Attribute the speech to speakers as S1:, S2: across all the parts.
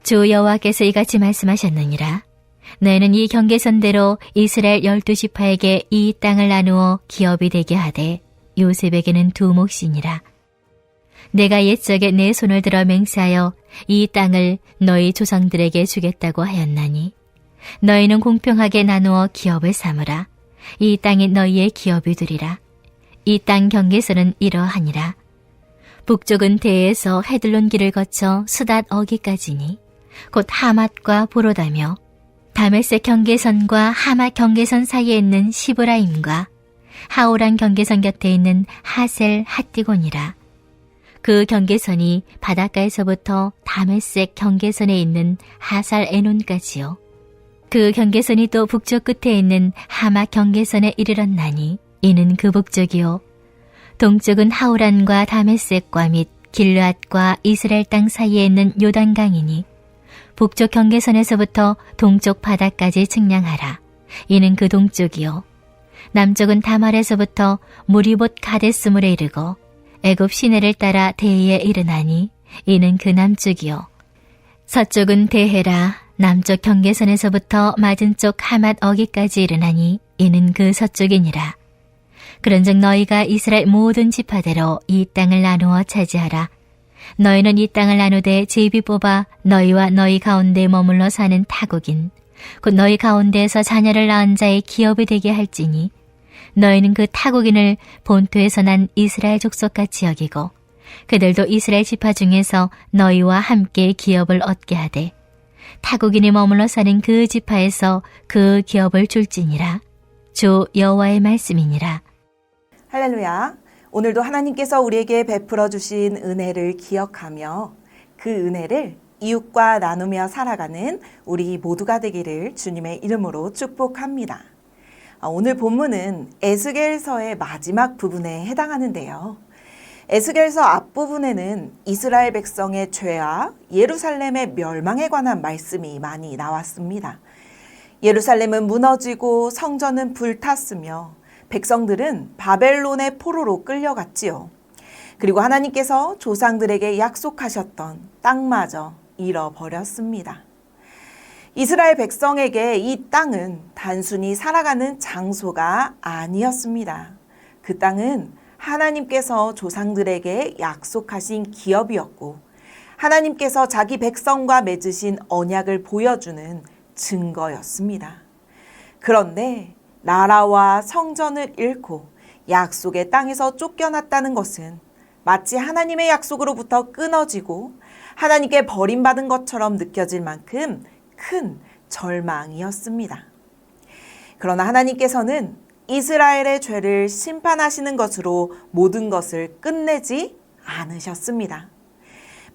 S1: 주 여호와께서 이같이 말씀하셨느니라. 너희는 이 경계선대로 이스라엘 12지파에게 이 땅을 나누어 기업이 되게 하되 요셉에게는 두 몫이니라. 내가 옛적에 내 손을 들어 맹세하여 이 땅을 너희 조상들에게 주겠다고 하였나니 너희는 공평하게 나누어 기업을 삼으라. 이 땅이 너희의 기업이 되리라. 이 땅 경계선은 이러하니라. 북쪽은 대에서 헤들론 길을 거쳐 수닷 어기까지니 곧 하맛과 보로다며 다메섹 경계선과 하맛 경계선 사이에 있는 시브라임과 하오란 경계선 곁에 있는 하셀 핫디곤이라. 그 경계선이 바닷가에서부터 다메섹 경계선에 있는 하살 에논까지요. 그 경계선이 또 북쪽 끝에 있는 하맛 경계선에 이르렀나니 이는 그 북쪽이요. 동쪽은 하오란과 다메섹과 및 길르앗과 이스라엘 땅 사이에 있는 요단강이니 북쪽 경계선에서부터 동쪽 바다까지 측량하라. 이는 그 동쪽이요. 남쪽은 다말에서부터 무리봇 가데스물에 이르고 애굽 시내를 따라 대에 이르나니 이는 그 남쪽이요. 서쪽은 대헤라. 남쪽 경계선에서부터 맞은쪽 하맛 어기까지 이르나니 이는 그 서쪽이니라. 그런즉 너희가 이스라엘 모든 지파대로 이 땅을 나누어 차지하라. 너희는 이 땅을 나누되 제비 뽑아 너희와 너희 가운데 머물러 사는 타국인 곧 너희 가운데에서 자녀를 낳은 자의 기업이 되게 할지니 너희는 그 타국인을 본토에서 난 이스라엘 족속같이 여기고 그들도 이스라엘 지파 중에서 너희와 함께 기업을 얻게 하되 타국인이 머물러 사는 그 지파에서 그 기업을 줄지니라. 주 여호와의 말씀이니라.
S2: 할렐루야. 오늘도 하나님께서 우리에게 베풀어 주신 은혜를 기억하며 그 은혜를 이웃과 나누며 살아가는 우리 모두가 되기를 주님의 이름으로 축복합니다. 오늘 본문은 에스겔서의 마지막 부분에 해당하는데요. 에스겔서 앞부분에는 이스라엘 백성의 죄와 예루살렘의 멸망에 관한 말씀이 많이 나왔습니다. 예루살렘은 무너지고 성전은 불탔으며 백성들은 바벨론의 포로로 끌려갔지요. 그리고 하나님께서 조상들에게 약속하셨던 땅마저 잃어버렸습니다. 이스라엘 백성에게 이 땅은 단순히 살아가는 장소가 아니었습니다. 그 땅은 하나님께서 조상들에게 약속하신 기업이었고 하나님께서 자기 백성과 맺으신 언약을 보여주는 증거였습니다. 그런데 나라와 성전을 잃고 약속의 땅에서 쫓겨났다는 것은 마치 하나님의 약속으로부터 끊어지고 하나님께 버림받은 것처럼 느껴질 만큼 큰 절망이었습니다. 그러나 하나님께서는 이스라엘의 죄를 심판하시는 것으로 모든 것을 끝내지 않으셨습니다.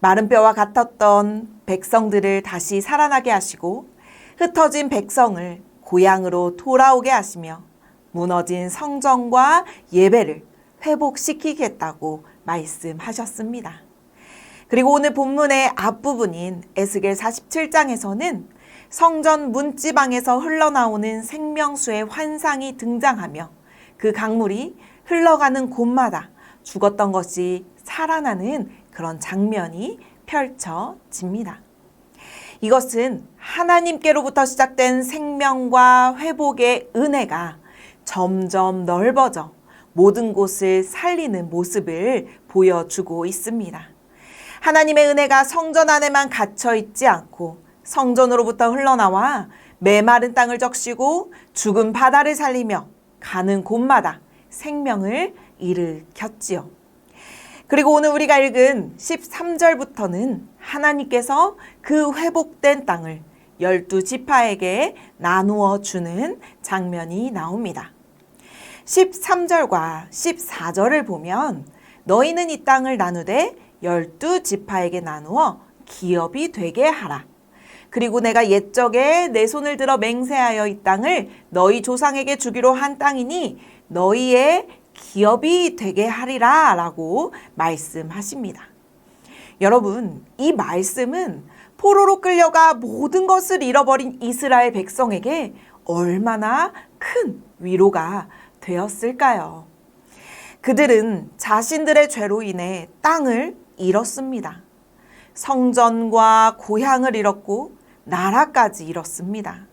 S2: 마른 뼈와 같았던 백성들을 다시 살아나게 하시고 흩어진 백성을 고향으로 돌아오게 하시며 무너진 성전과 예배를 회복시키겠다고 말씀하셨습니다. 그리고 오늘 본문의 앞부분인 에스겔 47장에서는 성전 문지방에서 흘러나오는 생명수의 환상이 등장하며 그 강물이 흘러가는 곳마다 죽었던 것이 살아나는 그런 장면이 펼쳐집니다. 이것은 하나님께로부터 시작된 생명과 회복의 은혜가 점점 넓어져 모든 곳을 살리는 모습을 보여주고 있습니다. 하나님의 은혜가 성전 안에만 갇혀 있지 않고 성전으로부터 흘러나와 메마른 땅을 적시고 죽은 바다를 살리며 가는 곳마다 생명을 일으켰지요. 그리고 오늘 우리가 읽은 13절부터는 하나님께서 그 회복된 땅을 12지파에게 나누어 주는 장면이 나옵니다. 13절과 14절을 보면 너희는 이 땅을 나누되 12지파에게 나누어 기업이 되게 하라. 그리고 내가 옛적에 내 손을 들어 맹세하여 이 땅을 너희 조상에게 주기로 한 땅이니 너희의 기업이 되게 하리라 라고 말씀하십니다. 여러분, 이 말씀은 포로로 끌려가 모든 것을 잃어버린 이스라엘 백성에게 얼마나 큰 위로가 되었을까요? 그들은 자신들의 죄로 인해 땅을 잃었습니다. 성전과 고향을 잃었고 나라까지 잃었습니다.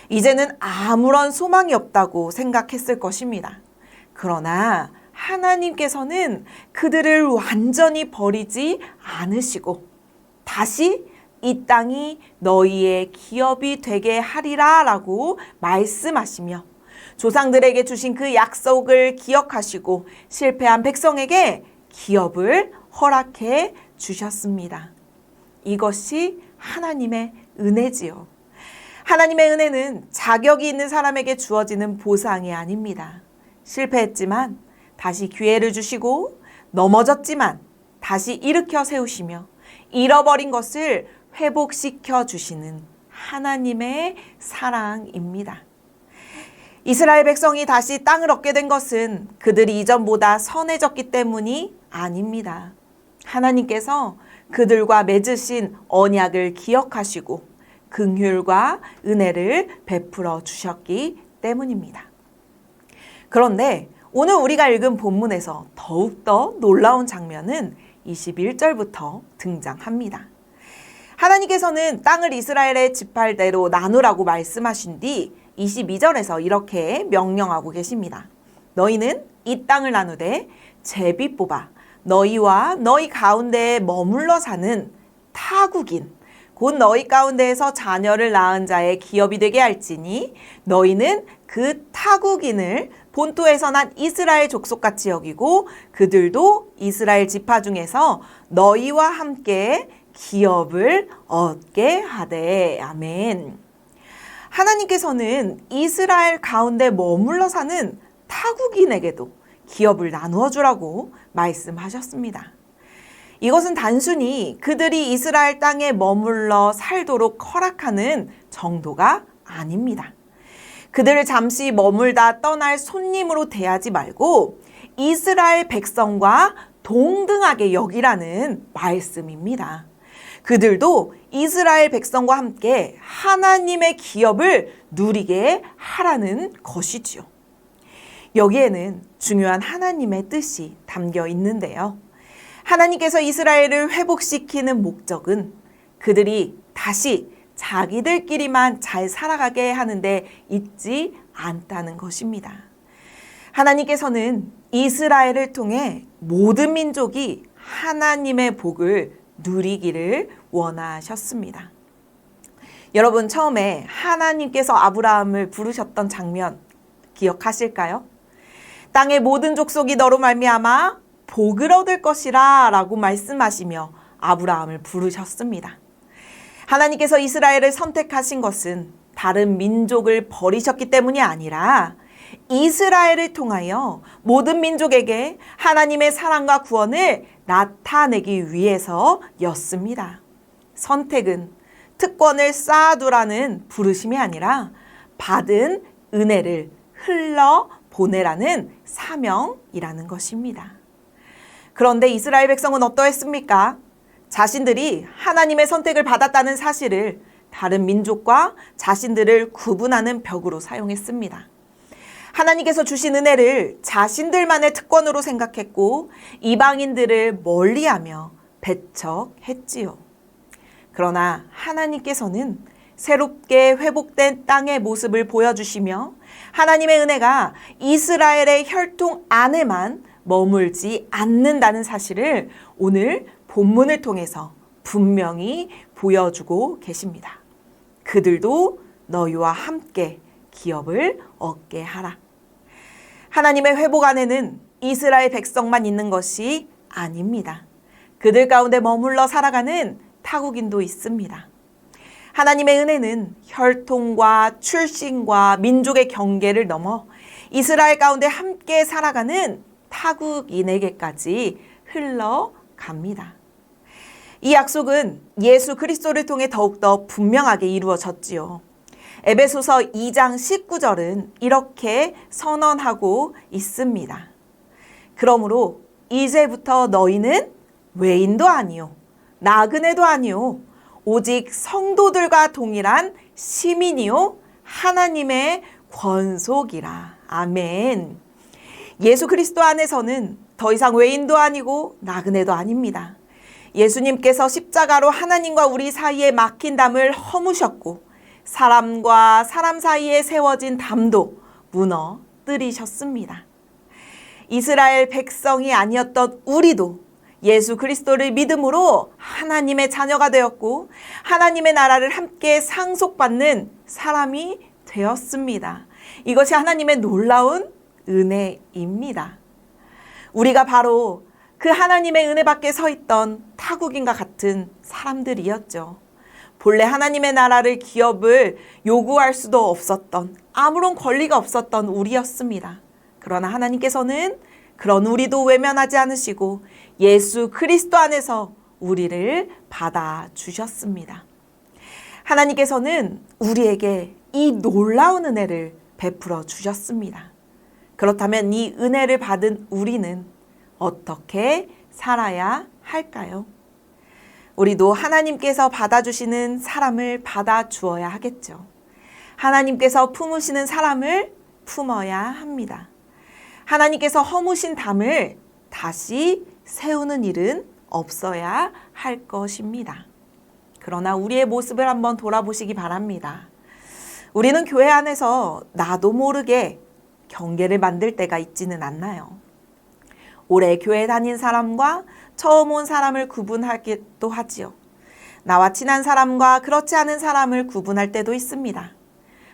S2: 이제는 아무런 소망이 없다고 생각했을 것입니다. 그러나 하나님께서는 그들을 완전히 버리지 않으시고 다시 이 땅이 너희의 기업이 되게 하리라 라고 말씀하시며 조상들에게 주신 그 약속을 기억하시고 실패한 백성에게 기업을 허락해 주셨습니다. 이것이 하나님의 은혜지요. 하나님의 은혜는 자격이 있는 사람에게 주어지는 보상이 아닙니다. 실패했지만 다시 기회를 주시고 넘어졌지만 다시 일으켜 세우시며 잃어버린 것을 회복시켜 주시는 하나님의 사랑입니다. 이스라엘 백성이 다시 땅을 얻게 된 것은 그들이 이전보다 선해졌기 때문이 아닙니다. 하나님께서 그들과 맺으신 언약을 기억하시고 긍휼과 은혜를 베풀어 주셨기 때문입니다. 그런데 오늘 우리가 읽은 본문에서 더욱더 놀라운 장면은 21절부터 등장합니다. 하나님께서는 땅을 이스라엘의 지파대로 나누라고 말씀하신 뒤 22절에서 이렇게 명령하고 계십니다. 너희는 이 땅을 나누되 제비 뽑아 너희와 너희 가운데에 머물러 사는 타국인 곧 너희 가운데에서 자녀를 낳은 자의 기업이 되게 할지니 너희는 그 타국인을 본토에서 난 이스라엘 족속같이 여기고 그들도 이스라엘 지파 중에서 너희와 함께 기업을 얻게 하되. 아멘. 하나님께서는 이스라엘 가운데 머물러 사는 타국인에게도 기업을 나누어 주라고 말씀하셨습니다. 이것은 단순히 그들이 이스라엘 땅에 머물러 살도록 허락하는 정도가 아닙니다. 그들을 잠시 머물다 떠날 손님으로 대하지 말고 이스라엘 백성과 동등하게 여기라는 말씀입니다. 그들도 이스라엘 백성과 함께 하나님의 기업을 누리게 하라는 것이지요. 여기에는 중요한 하나님의 뜻이 담겨 있는데요. 하나님께서 이스라엘을 회복시키는 목적은 그들이 다시 자기들끼리만 잘 살아가게 하는데 있지 않다는 것입니다. 하나님께서는 이스라엘을 통해 모든 민족이 하나님의 복을 누리기를 원하셨습니다. 여러분, 처음에 하나님께서 아브라함을 부르셨던 장면 기억하실까요? 땅의 모든 족속이 너로 말미암아 복을 얻을 것이라 라고 말씀하시며 아브라함을 부르셨습니다. 하나님께서 이스라엘을 선택하신 것은 다른 민족을 버리셨기 때문이 아니라 이스라엘을 통하여 모든 민족에게 하나님의 사랑과 구원을 나타내기 위해서였습니다. 선택은 특권을 쌓아두라는 부르심이 아니라 받은 은혜를 흘러 보내라는 사명이라는 것입니다. 그런데 이스라엘 백성은 어떠했습니까? 자신들이 하나님의 선택을 받았다는 사실을 다른 민족과 자신들을 구분하는 벽으로 사용했습니다. 하나님께서 주신 은혜를 자신들만의 특권으로 생각했고 이방인들을 멀리하며 배척했지요. 그러나 하나님께서는 새롭게 회복된 땅의 모습을 보여주시며 하나님의 은혜가 이스라엘의 혈통 안에만 머물지 않는다는 사실을 오늘 본문을 통해서 분명히 보여주고 계십니다. 그들도 너희와 함께 기업을 얻게 하라. 하나님의 회복 안에는 이스라엘 백성만 있는 것이 아닙니다. 그들 가운데 머물러 살아가는 타국인도 있습니다. 하나님의 은혜는 혈통과 출신과 민족의 경계를 넘어 이스라엘 가운데 함께 살아가는 타국인에게까지 흘러갑니다. 이 약속은 예수 그리스도를 통해 더욱더 분명하게 이루어졌지요. 에베소서 2장 19절은 이렇게 선언하고 있습니다. 그러므로 이제부터 너희는 외인도 아니요 나그네도 아니요 오직 성도들과 동일한 시민이요 하나님의 권속이라. 아멘. 예수 그리스도 안에서는 더 이상 외인도 아니고 나그네도 아닙니다. 예수님께서 십자가로 하나님과 우리 사이에 막힌 담을 허무셨고 사람과 사람 사이에 세워진 담도 무너뜨리셨습니다. 이스라엘 백성이 아니었던 우리도 예수 그리스도를 믿음으로 하나님의 자녀가 되었고 하나님의 나라를 함께 상속받는 사람이 되었습니다. 이것이 하나님의 놀라운 은혜입니다. 우리가 바로 그 하나님의 은혜 밖에 서 있던 타국인과 같은 사람들이었죠. 본래 하나님의 나라를 기업을 요구할 수도 없었던 아무런 권리가 없었던 우리였습니다. 그러나 하나님께서는 그런 우리도 외면하지 않으시고 예수 그리스도 안에서 우리를 받아주셨습니다. 하나님께서는 우리에게 이 놀라운 은혜를 베풀어 주셨습니다. 그렇다면 이 은혜를 받은 우리는 어떻게 살아야 할까요? 우리도 하나님께서 받아주시는 사람을 받아주어야 하겠죠. 하나님께서 품으시는 사람을 품어야 합니다. 하나님께서 허무신 담을 다시 세우는 일은 없어야 할 것입니다. 그러나 우리의 모습을 한번 돌아보시기 바랍니다. 우리는 교회 안에서 나도 모르게 경계를 만들 때가 있지는 않나요? 오래 교회 다닌 사람과 처음 온 사람을 구분하기도 하지요. 나와 친한 사람과 그렇지 않은 사람을 구분할 때도 있습니다.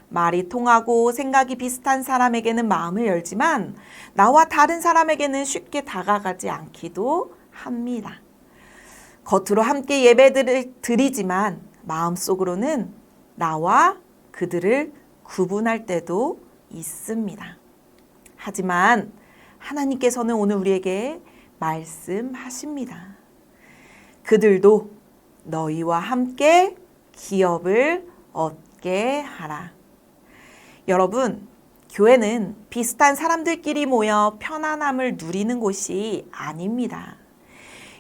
S2: 말이 통하고 생각이 비슷한 사람에게는 마음을 열지만 나와 다른 사람에게는 쉽게 다가가지 않기도 합니다. 겉으로 함께 예배를 드리지만 마음속으로는 나와 그들을 구분할 때도 있습니다. 하지만 하나님께서는 오늘 우리에게 말씀하십니다. 그들도 너희와 함께 기업을 얻게 하라. 여러분, 교회는 비슷한 사람들끼리 모여 편안함을 누리는 곳이 아닙니다.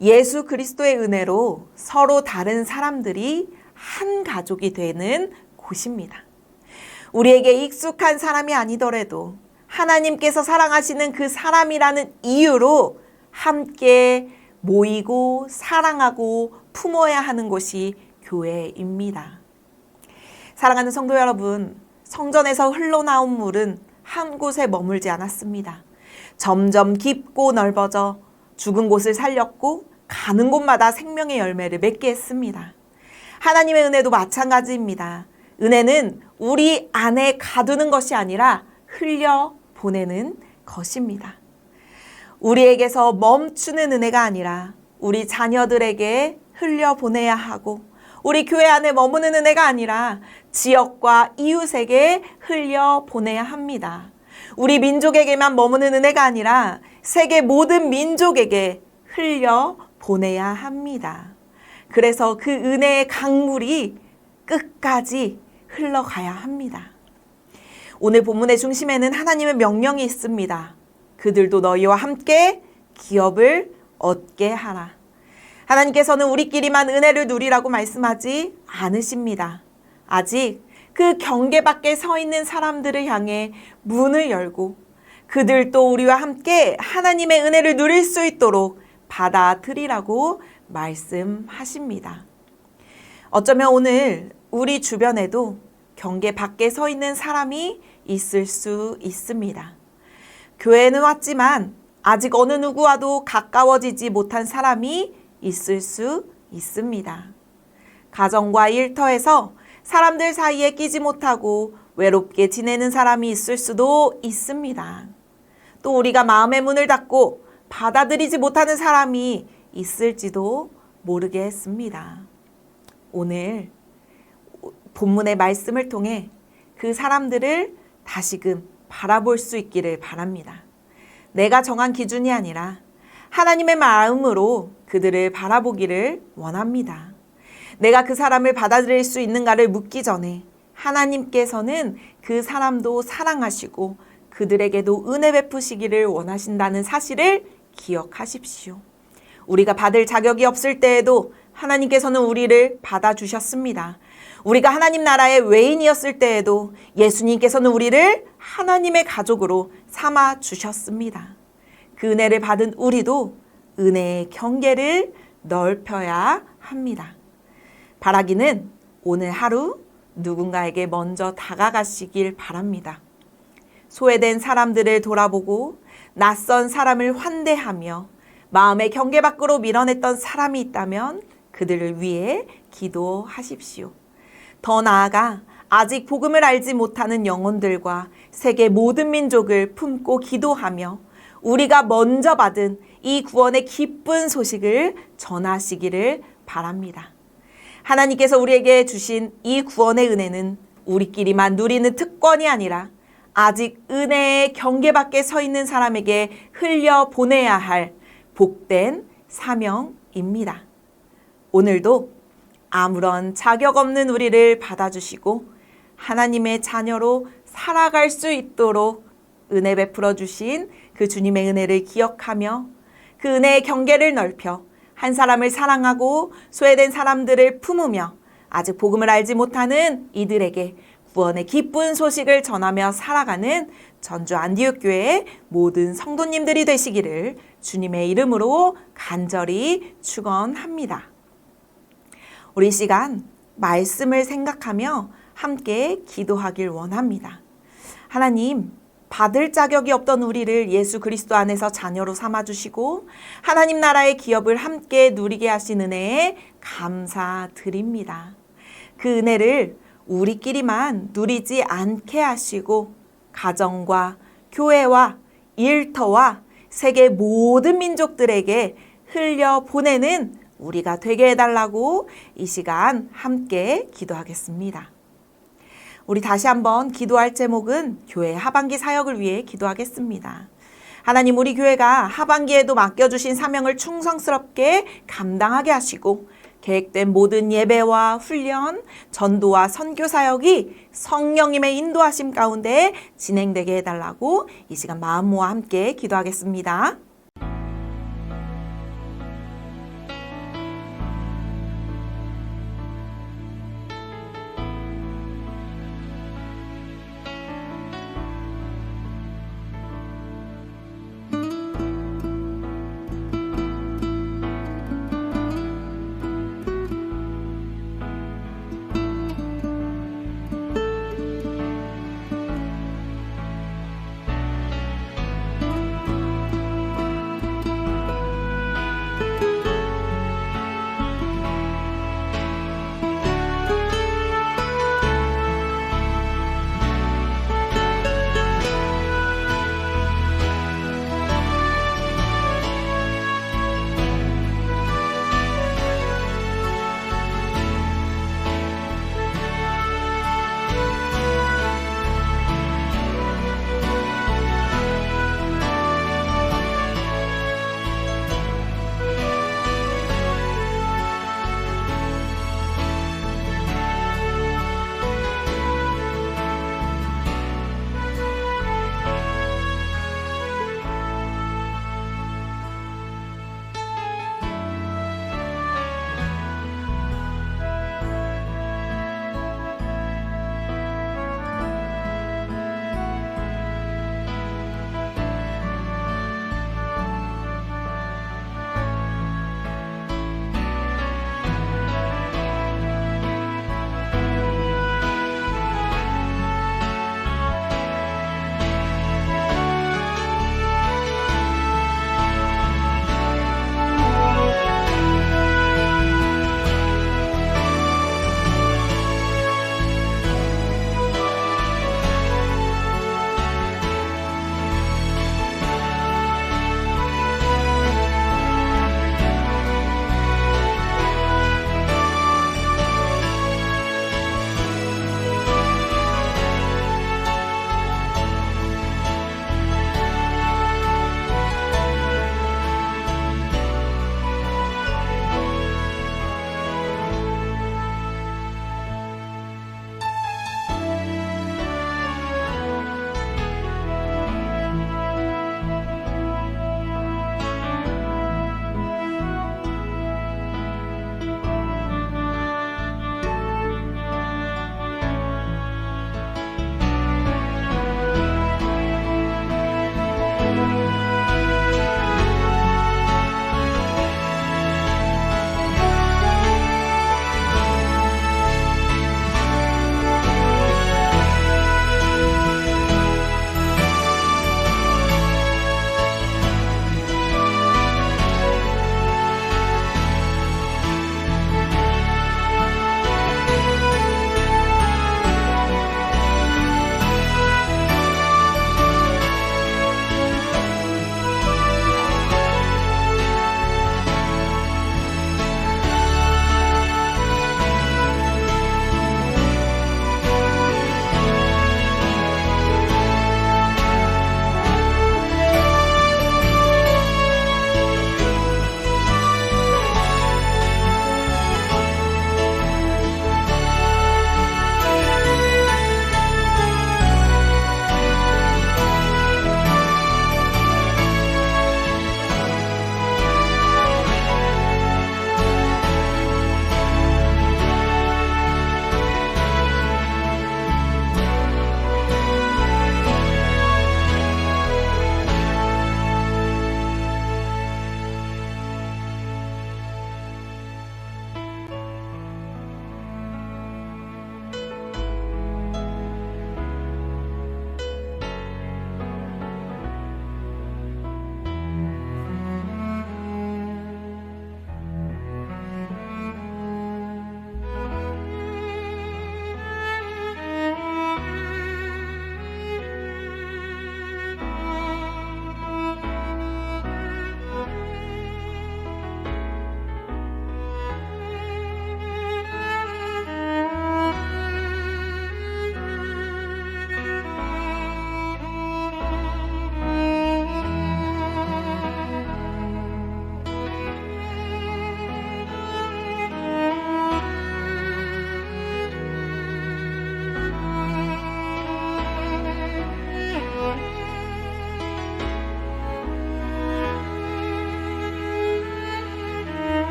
S2: 예수 그리스도의 은혜로 서로 다른 사람들이 한 가족이 되는 곳입니다. 우리에게 익숙한 사람이 아니더라도 하나님께서 사랑하시는 그 사람이라는 이유로 함께 모이고 사랑하고 품어야 하는 곳이 교회입니다. 사랑하는 성도 여러분, 성전에서 흘러나온 물은 한 곳에 머물지 않았습니다. 점점 깊고 넓어져 죽은 곳을 살렸고 가는 곳마다 생명의 열매를 맺게 했습니다. 하나님의 은혜도 마찬가지입니다. 은혜는 우리 안에 가두는 것이 아니라 흘려보내는 것입니다. 우리에게서 멈추는 은혜가 아니라 우리 자녀들에게 흘려보내야 하고 우리 교회 안에 머무는 은혜가 아니라 지역과 이웃에게 흘려보내야 합니다. 우리 민족에게만 머무는 은혜가 아니라 세계 모든 민족에게 흘려보내야 합니다. 그래서 그 은혜의 강물이 끝까지 흘러가야 합니다. 오늘 본문의 중심에는 하나님의 명령이 있습니다. 그들도 너희와 함께 기업을 얻게 하라. 하나님께서는 우리끼리만 은혜를 누리라고 말씀하지 않으십니다. 아직 그 경계 밖에 서 있는 사람들을 향해 문을 열고 그들도 우리와 함께 하나님의 은혜를 누릴 수 있도록 받아들이라고 말씀하십니다. 어쩌면 오늘 우리 주변에도 경계 밖에 서 있는 사람이 있을 수 있습니다. 교회는 왔지만 아직 어느 누구와도 가까워지지 못한 사람이 있을 수 있습니다. 가정과 일터에서 사람들 사이에 끼지 못하고 외롭게 지내는 사람이 있을 수도 있습니다. 또 우리가 마음의 문을 닫고 받아들이지 못하는 사람이 있을지도 모르겠습니다. 오늘 본문의 말씀을 통해 그 사람들을 다시금 바라볼 수 있기를 바랍니다. 내가 정한 기준이 아니라 하나님의 마음으로 그들을 바라보기를 원합니다. 내가 그 사람을 받아들일 수 있는가를 묻기 전에 하나님께서는 그 사람도 사랑하시고 그들에게도 은혜 베푸시기를 원하신다는 사실을 기억하십시오. 우리가 받을 자격이 없을 때에도 하나님께서는 우리를 받아주셨습니다. 우리가 하나님 나라의 외인이었을 때에도 예수님께서는 우리를 하나님의 가족으로 삼아 주셨습니다. 그 은혜를 받은 우리도 은혜의 경계를 넓혀야 합니다. 바라기는 오늘 하루 누군가에게 먼저 다가가시길 바랍니다. 소외된 사람들을 돌아보고 낯선 사람을 환대하며 마음의 경계 밖으로 밀어냈던 사람이 있다면 그들을 위해 기도하십시오. 더 나아가 아직 복음을 알지 못하는 영혼들과 세계 모든 민족을 품고 기도하며 우리가 먼저 받은 이 구원의 기쁜 소식을 전하시기를 바랍니다. 하나님께서 우리에게 주신 이 구원의 은혜는 우리끼리만 누리는 특권이 아니라 아직 은혜의 경계 밖에 서 있는 사람에게 흘려보내야 할 복된 사명입니다. 오늘도 아무런 자격 없는 우리를 받아주시고 하나님의 자녀로 살아갈 수 있도록 은혜 베풀어 주신 그 주님의 은혜를 기억하며 그 은혜의 경계를 넓혀 한 사람을 사랑하고 소외된 사람들을 품으며 아직 복음을 알지 못하는 이들에게 구원의 기쁜 소식을 전하며 살아가는 전주 안디옥 교회의 모든 성도님들이 되시기를 주님의 이름으로 간절히 축원합니다. 우리 시간 말씀을 생각하며 함께 기도하길 원합니다. 하나님, 받을 자격이 없던 우리를 예수 그리스도 안에서 자녀로 삼아주시고 하나님 나라의 기업을 함께 누리게 하신 은혜에 감사드립니다. 그 은혜를 우리끼리만 누리지 않게 하시고 가정과 교회와 일터와 세계 모든 민족들에게 흘려보내는 우리가 되게 해달라고 이 시간 함께 기도하겠습니다. 우리 다시 한번 기도할 제목은 교회 하반기 사역을 위해 기도하겠습니다. 하나님, 우리 교회가 하반기에도 맡겨주신 사명을 충성스럽게 감당하게 하시고 계획된 모든 예배와 훈련, 전도와 선교 사역이 성령님의 인도하심 가운데 진행되게 해달라고 이 시간 마음 모아 함께 기도하겠습니다.